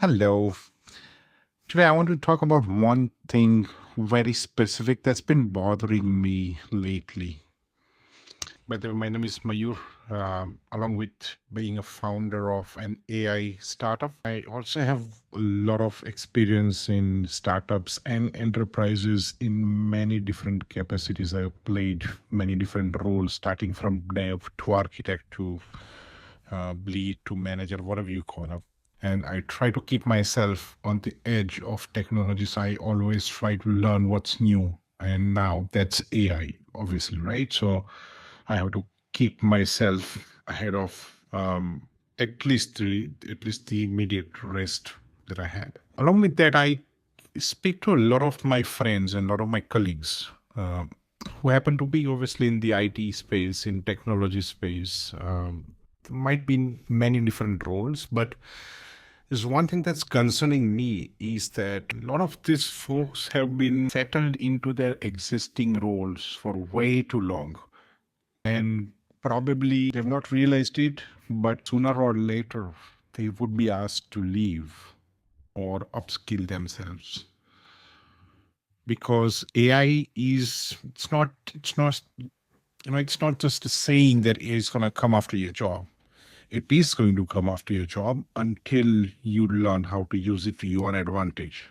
Hello. Today I want to talk about one thing very specific that's been bothering me lately. By the way, my name is Mayur. Along with being a founder of an AI startup, I also have a lot of experience in startups and enterprises in many different capacities. I've played many different roles, starting from dev to architect to lead to manager, whatever you call it. And I try to keep myself on the edge of technologies. I always try to learn what's new. And now that's AI, obviously, right? So I have to keep myself ahead of at least the immediate rest that I had. Along with that, I speak to a lot of my friends and a lot of my colleagues who happen to be obviously in the IT space, in technology space. Might be in many different roles, but there's one thing that's concerning me is that a lot of these folks have been settled into their existing roles for way too long. And probably they've not realized it, but sooner or later they would be asked to leave or upskill themselves. Because AI is, it's not just a saying that AI is going to come after your job. It is going to come after your job until you learn how to use it to your advantage.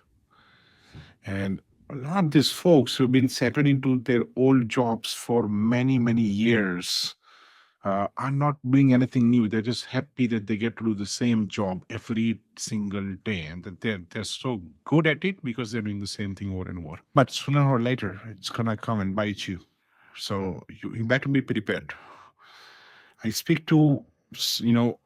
And a lot of these folks who've been settled into their old jobs for many, many years are not doing anything new. They're just happy that they get to do the same job every single day, and that they're so good at it because they're doing the same thing over and over. But sooner or later, it's gonna come and bite you. So you better be prepared. I speak to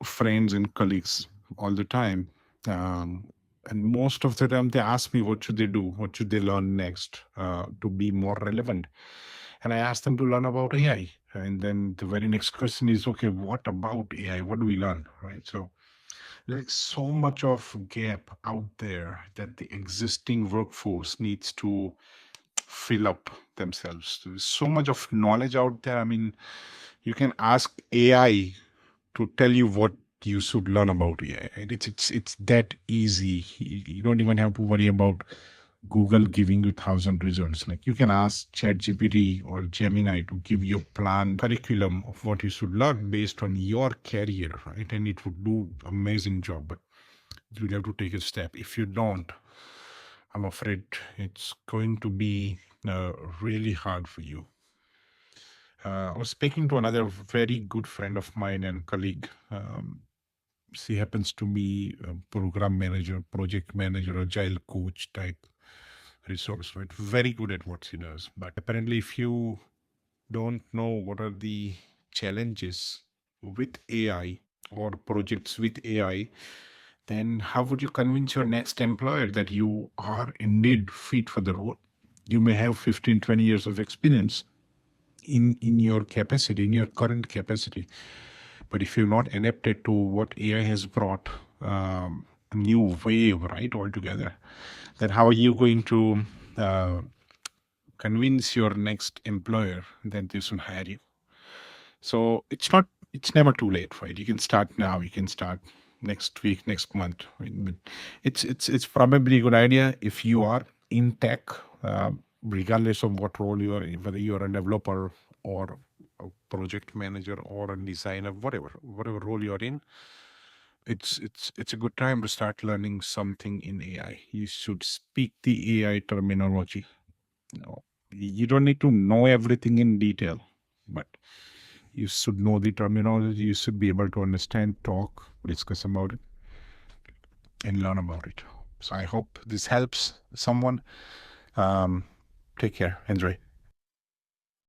friends and colleagues all the time, um, and most of the time they ask me what should they do, what should they learn next to be more relevant, and I ask them to learn about AI. And then the very next question is, okay, what about AI? What do we learn, right? So there's so much of gap out there that the existing workforce needs to fill up themselves. There's so much of knowledge out there. I mean, you can ask AI to tell you what you should learn about AI. And it's that easy. You don't even have to worry about Google giving you 1,000 results. Like you can ask ChatGPT or Gemini to give you a plan curriculum of what you should learn based on your career, right? And it would do amazing job. But you'll have to take a step. If you don't, I'm afraid it's going to be really hard for you. I was speaking to another very good friend of mine and colleague. She happens to be a program manager, project manager, agile coach type resource, right? Very good at what she does. But apparently, if you don't know what are the challenges with AI or projects with AI, then how would you convince your next employer that you are indeed fit for the role? You may have 15, 20 years of experience in your capacity, in your current capacity. But if you're not adapted to what AI has brought, a new wave, right, altogether, then how are you going to convince your next employer that they should hire you? So it's never too late, right? You can start now. You can start next week, next month. Right? But it's probably a good idea if you are in tech, regardless of what role you are in, whether you are a developer or a project manager or a designer, whatever role you're in. It's a good time to start learning something in AI. You should speak the AI terminology. You don't need to know everything in detail, but you should know the terminology. You should be able to understand, talk, discuss about it, and learn about it. So I hope this helps someone. Um, Take care. Enjoy.